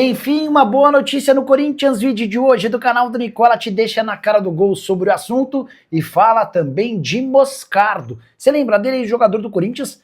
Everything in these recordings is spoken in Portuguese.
Enfim, uma boa notícia no Corinthians. Vídeo de hoje do canal do Nicola te deixa na cara do gol sobre o assunto e fala também de Moscardo. Você lembra dele, jogador do Corinthians?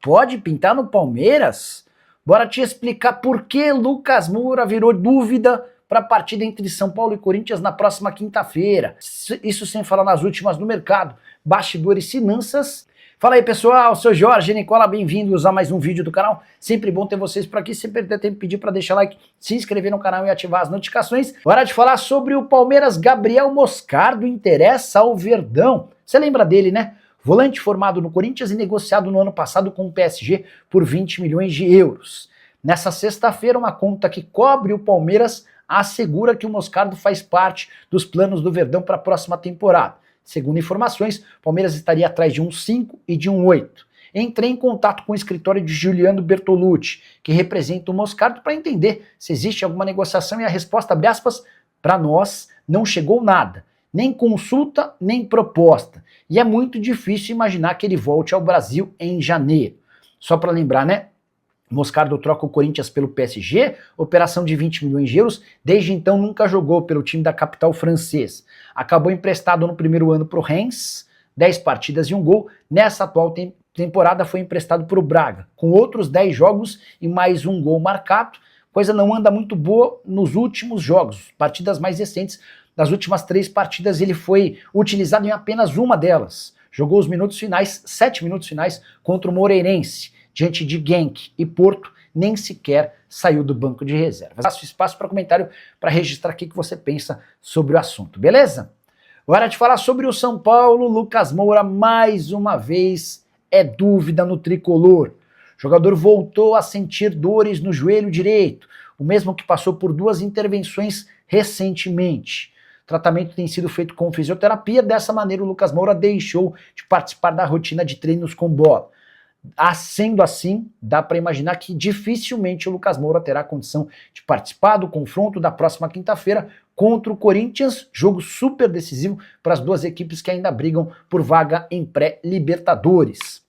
Pode pintar no Palmeiras? Bora te explicar por que Lucas Moura virou dúvida para a partida entre São Paulo e Corinthians na próxima quinta-feira. Isso sem falar nas últimas do mercado, bastidores, finanças. Fala aí pessoal, sou Jorge Nicola, bem-vindos a mais um vídeo do canal. Sempre bom ter vocês por aqui, sem perder tempo, pedir para deixar like, se inscrever no canal e ativar as notificações. Hora de falar sobre o Palmeiras. Gabriel Moscardo interessa ao Verdão. Você lembra dele, né? Volante formado no Corinthians e negociado no ano passado com o PSG por 20 milhões de euros. Nessa sexta-feira, uma conta que cobre o Palmeiras assegura que o Moscardo faz parte dos planos do Verdão para a próxima temporada. Segundo informações, o Palmeiras estaria atrás de um 5 e de um 8. Entrei em contato com o escritório de Juliano Bertolucci, que representa o Moscardo, para entender se existe alguma negociação, e a resposta, abre aspas, para nós não chegou nada. Nem consulta, nem proposta. E é muito difícil imaginar que ele volte ao Brasil em janeiro. Só para lembrar, né? Moscardo troca o Corinthians pelo PSG, operação de 20 milhões de euros, desde então nunca jogou pelo time da capital francesa. Acabou emprestado no primeiro ano para o Reims, 10 partidas e um gol. Nessa atual temporada foi emprestado para o Braga, com outros 10 jogos e mais um gol marcado. Coisa não anda muito boa nos últimos jogos, partidas mais recentes. Das últimas 3 partidas ele foi utilizado em apenas uma delas. Jogou os minutos finais, 7 minutos finais, contra o Moreirense. Diante de Genk e Porto, nem sequer saiu do banco de reservas. Faço espaço para comentário para registrar aqui o que você pensa sobre o assunto, beleza? Hora de falar sobre o São Paulo. Lucas Moura, mais uma vez, é dúvida no tricolor. O jogador voltou a sentir dores no joelho direito, o mesmo que passou por 2 intervenções recentemente. O tratamento tem sido feito com fisioterapia. Dessa maneira, o Lucas Moura deixou de participar da rotina de treinos com bola. Sendo assim, dá para imaginar que dificilmente o Lucas Moura terá condição de participar do confronto da próxima quinta-feira contra o Corinthians, jogo super decisivo para as 2 equipes que ainda brigam por vaga em pré-Libertadores.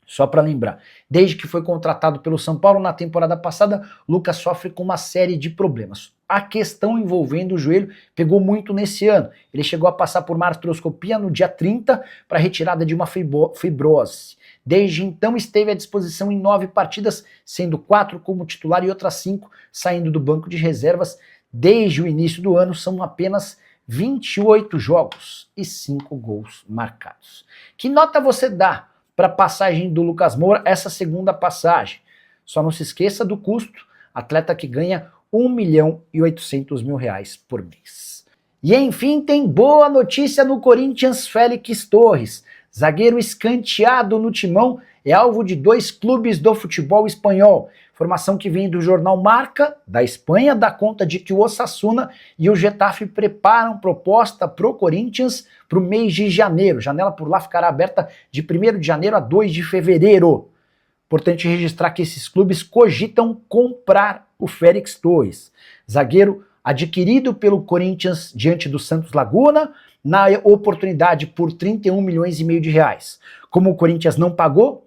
Só para lembrar, desde que foi contratado pelo São Paulo na temporada passada, Lucas sofre com uma série de problemas. A questão envolvendo o joelho pegou muito nesse ano. Ele chegou a passar por uma artroscopia no dia 30 para retirada de uma fibrose. Desde então esteve à disposição em 9 partidas, sendo 4 como titular e outras 5 saindo do banco de reservas. Desde o início do ano são apenas 28 jogos e 5 gols marcados. Que nota você dá para a passagem do Lucas Moura, essa segunda passagem? Só não se esqueça do custo, atleta que ganha R$1.800.000 por mês. E enfim, tem boa notícia no Corinthians. Félix Torres, zagueiro escanteado no timão, é alvo de 2 clubes do futebol espanhol. Informação que vem do jornal Marca, da Espanha, dá conta de que o Osasuna e o Getafe preparam proposta pro Corinthians para o mês de janeiro. Janela por lá ficará aberta de 1º de janeiro a 2 de fevereiro. Importante registrar que esses clubes cogitam comprar o Félix Torres, zagueiro adquirido pelo Corinthians diante do Santos Laguna, na oportunidade por 31 milhões e meio de reais. Como o Corinthians não pagou,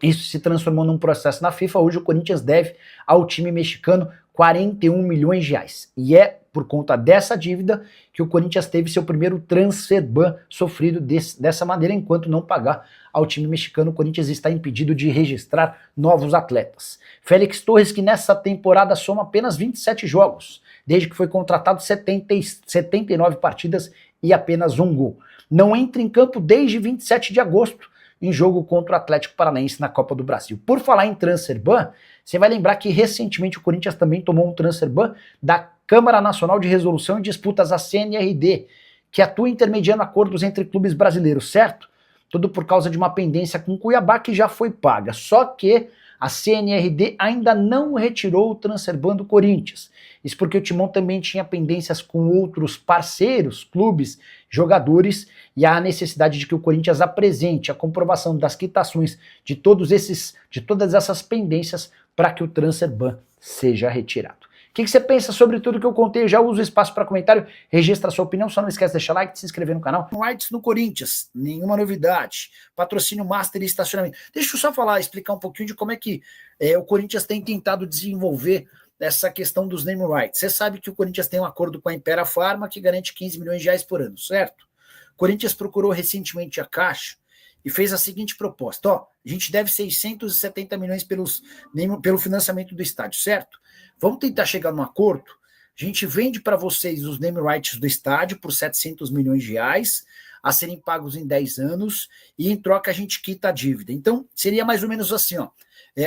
isso se transformou num processo na FIFA. Hoje o Corinthians deve ao time mexicano 41 milhões de reais. E é por conta dessa dívida que o Corinthians teve seu primeiro transfer ban sofrido dessa maneira. Enquanto não pagar ao time mexicano, o Corinthians está impedido de registrar novos atletas. Félix Torres, que nessa temporada soma apenas 27 jogos, desde que foi contratado, 79 partidas e apenas 1 gol. Não entra em campo desde 27 de agosto, em jogo contra o Atlético Paranaense na Copa do Brasil. Por falar em transfer ban, você vai lembrar que recentemente o Corinthians também tomou um transfer ban da Câmara Nacional de Resolução e Disputas, a CNRD, que atua intermediando acordos entre clubes brasileiros, certo? Tudo por causa de uma pendência com Cuiabá que já foi paga. Só que a CNRD ainda não retirou o transfer ban do Corinthians. Isso porque o Timão também tinha pendências com outros parceiros, clubes, jogadores, e há a necessidade de que o Corinthians apresente a comprovação das quitações de todas essas pendências para que o transfer ban seja retirado. O que você pensa sobre tudo que eu contei? Já usa o espaço para comentário, registra a sua opinião, só não esquece de deixar like, de se inscrever no canal. Rights no Corinthians, nenhuma novidade. Patrocínio Master e estacionamento. Deixa eu só explicar um pouquinho de como é que o Corinthians tem tentado desenvolver essa questão dos name rights. Você sabe que o Corinthians tem um acordo com a Impera Pharma que garante 15 milhões de reais por ano, certo? O Corinthians procurou recentemente a Caixa e fez a seguinte proposta: ó, a gente deve 670 milhões pelo financiamento do estádio, certo? Vamos tentar chegar num acordo. A gente vende para vocês os name rights do estádio por 700 milhões de reais, a serem pagos em 10 anos, e em troca a gente quita a dívida. Então, seria mais ou menos assim, ó.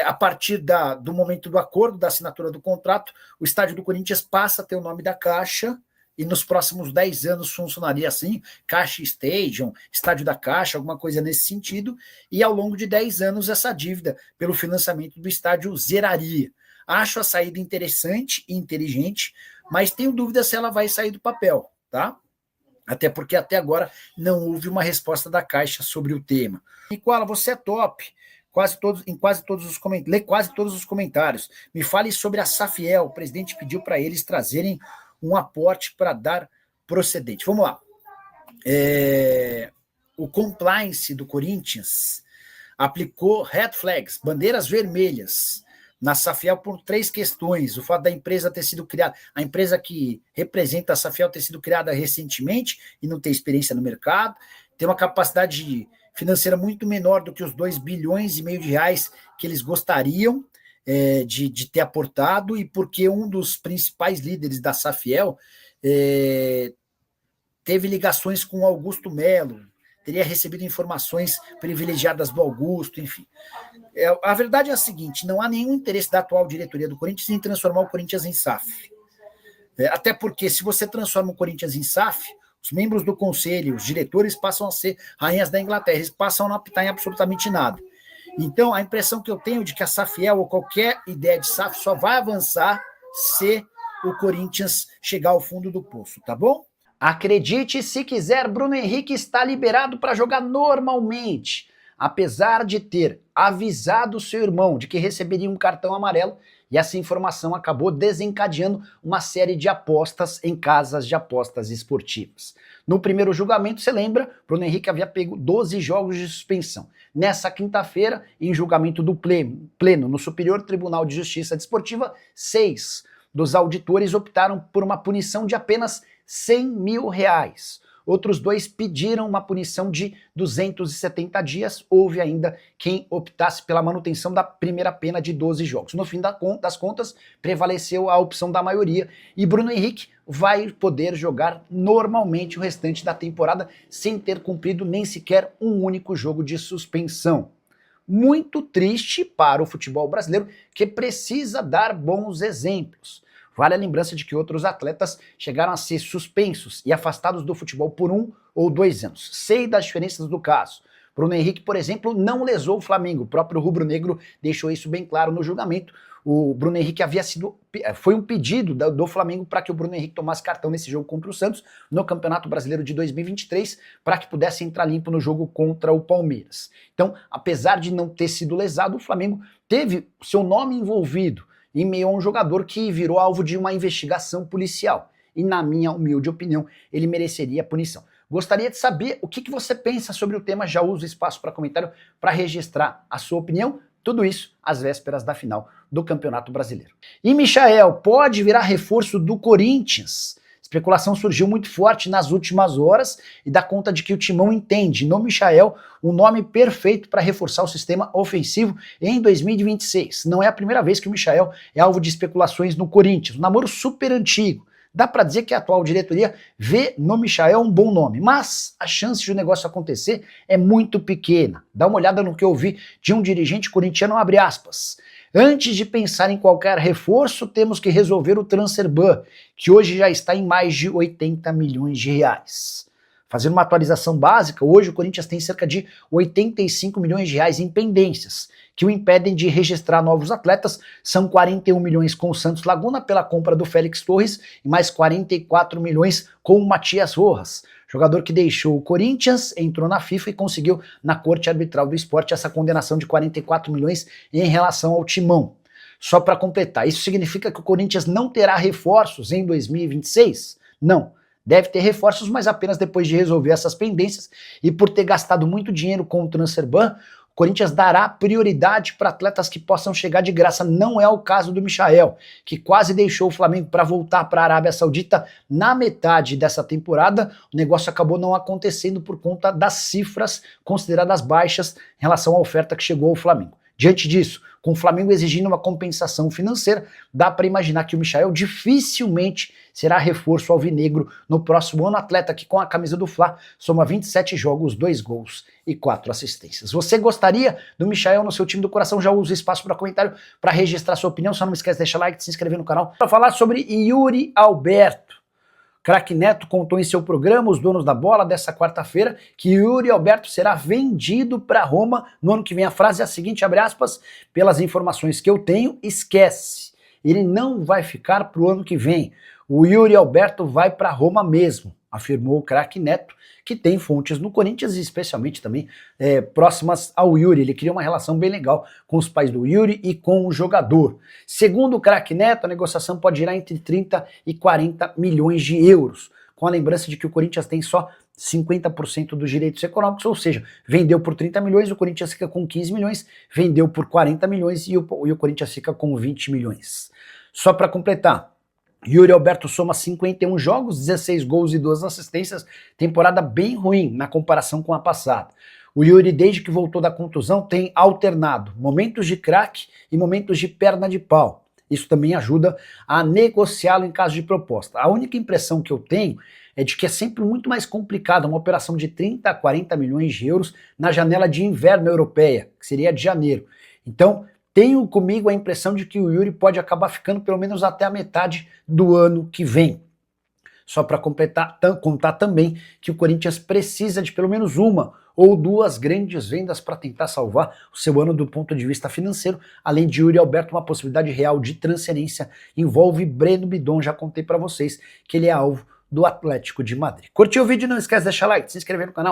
A partir do momento do acordo, da assinatura do contrato, o estádio do Corinthians passa a ter o nome da Caixa, e nos próximos 10 anos funcionaria assim, Caixa Stadium, Estádio da Caixa, alguma coisa nesse sentido, e ao longo de 10 anos essa dívida pelo financiamento do estádio zeraria. Acho a saída interessante e inteligente, mas tenho dúvida se ela vai sair do papel, tá? Até porque até agora não houve uma resposta da Caixa sobre o tema. Nicola, você é top. Lê quase todos os comentários. Me fale sobre a Safiel. O presidente pediu para eles trazerem um aporte para dar procedente. Vamos lá. O compliance do Corinthians aplicou red flags, bandeiras vermelhas, na Safiel por 3 questões. O fato da empresa ter sido criada, a empresa que representa a Safiel ter sido criada recentemente e não ter experiência no mercado, ter uma capacidade financeira muito menor do que os 2,5 bilhões de reais que eles gostariam de ter aportado, e porque um dos principais líderes da Safiel teve ligações com Augusto Melo, teria recebido informações privilegiadas do Augusto, enfim. A verdade é a seguinte: não há nenhum interesse da atual diretoria do Corinthians em transformar o Corinthians em SAF. Até porque, se você transforma o Corinthians em SAF, os membros do conselho, os diretores passam a ser rainhas da Inglaterra, eles passam a não apitar em absolutamente nada. Então, a impressão que eu tenho de que a Safiel ou qualquer ideia de SAF só vai avançar se o Corinthians chegar ao fundo do poço, tá bom? Acredite se quiser, Bruno Henrique está liberado para jogar normalmente, apesar de ter avisado seu irmão de que receberia um cartão amarelo, e essa informação acabou desencadeando uma série de apostas em casas de apostas esportivas. No primeiro julgamento, você lembra, Bruno Henrique havia pego 12 jogos de suspensão. Nessa quinta-feira, em julgamento do pleno no Superior Tribunal de Justiça Desportiva, 6 dos auditores optaram por uma punição de apenas 100 mil reais. Outros 2 pediram uma punição de 270 dias. Houve ainda quem optasse pela manutenção da primeira pena de 12 jogos. No fim das contas, prevaleceu a opção da maioria e Bruno Henrique vai poder jogar normalmente o restante da temporada sem ter cumprido nem sequer um único jogo de suspensão. Muito triste para o futebol brasileiro, que precisa dar bons exemplos. Vale a lembrança de que outros atletas chegaram a ser suspensos e afastados do futebol por 1 ou 2 anos. Sei das diferenças do caso. Bruno Henrique, por exemplo, não lesou o Flamengo. O próprio rubro-negro deixou isso bem claro no julgamento. O Bruno Henrique foi um pedido do Flamengo para que o Bruno Henrique tomasse cartão nesse jogo contra o Santos no Campeonato Brasileiro de 2023, para que pudesse entrar limpo no jogo contra o Palmeiras. Então, apesar de não ter sido lesado, o Flamengo teve seu nome envolvido em meio a um jogador que virou alvo de uma investigação policial. E, na minha humilde opinião, ele mereceria punição. Gostaria de saber o que você pensa sobre o tema. Já uso o espaço para comentário para registrar a sua opinião. Tudo isso às vésperas da final do Campeonato Brasileiro. E Michael pode virar reforço do Corinthians? Especulação surgiu muito forte nas últimas horas e dá conta de que o Timão entende no Michael um nome perfeito para reforçar o sistema ofensivo em 2026. Não é a primeira vez que o Michael é alvo de especulações no Corinthians. Um namoro super antigo. Dá para dizer que a atual diretoria vê no Michael um bom nome, mas a chance de o negócio acontecer é muito pequena. Dá uma olhada no que eu ouvi de um dirigente corintiano, abre aspas. Antes de pensar em qualquer reforço, temos que resolver o transfer ban, que hoje já está em mais de 80 milhões de reais. Fazendo uma atualização básica, hoje o Corinthians tem cerca de 85 milhões de reais em pendências, que o impedem de registrar novos atletas. São 41 milhões com o Santos Laguna pela compra do Félix Torres e mais 44 milhões com o Matias Rojas, jogador que deixou o Corinthians, entrou na FIFA e conseguiu na Corte Arbitral do Esporte essa condenação de 44 milhões em relação ao Timão. Só para completar, isso significa que o Corinthians não terá reforços em 2026? Não. Deve ter reforços, mas apenas depois de resolver essas pendências, e por ter gastado muito dinheiro com o transfer ban, O Corinthians dará prioridade para atletas que possam chegar de graça. Não é o caso do Michael, que quase deixou o Flamengo para voltar para a Arábia Saudita na metade dessa temporada. O negócio acabou não acontecendo por conta das cifras consideradas baixas em relação à oferta que chegou ao Flamengo. Diante disso, com o Flamengo exigindo uma compensação financeira, dá para imaginar que o Michael dificilmente será reforço alvinegro no próximo ano. Atleta que com a camisa do Fla soma 27 jogos, 2 gols e 4 assistências. Você gostaria do Michael no seu time do coração? Já usa o espaço para comentário para registrar sua opinião. Só não esquece de deixar like, de se inscrever no canal. Para falar sobre Yuri Alberto. Craque Neto contou em seu programa, Os Donos da Bola, dessa quarta-feira, que Yuri Alberto será vendido para Roma no ano que vem. A frase é a seguinte, abre aspas, pelas informações que eu tenho, esquece. Ele não vai ficar para o ano que vem. O Yuri Alberto vai para Roma mesmo, afirmou o craque Neto, que tem fontes no Corinthians e especialmente também próximas ao Yuri. Ele cria uma relação bem legal com os pais do Yuri e com o jogador. Segundo o craque Neto, a negociação pode girar entre 30 e 40 milhões de euros, com a lembrança de que o Corinthians tem só 50% dos direitos econômicos, ou seja, vendeu por 30 milhões, o Corinthians fica com 15 milhões, vendeu por 40 milhões e o Corinthians fica com 20 milhões. Só para completar, Yuri Alberto soma 51 jogos, 16 gols e 2 assistências, temporada bem ruim na comparação com a passada. O Yuri, desde que voltou da contusão, tem alternado momentos de craque e momentos de perna de pau. Isso também ajuda a negociá-lo em caso de proposta. A única impressão que eu tenho é de que é sempre muito mais complicado uma operação de 30 a 40 milhões de euros na janela de inverno europeia, que seria de janeiro. Então, tenho comigo a impressão de que o Yuri pode acabar ficando pelo menos até a metade do ano que vem. Só para contar também que o Corinthians precisa de pelo menos uma ou duas grandes vendas para tentar salvar o seu ano do ponto de vista financeiro. Além de Yuri Alberto, uma possibilidade real de transferência envolve Breno Bidon. Já contei para vocês que ele é alvo do Atlético de Madrid. Curtiu o vídeo? Não esquece de deixar like, de se inscrever no canal.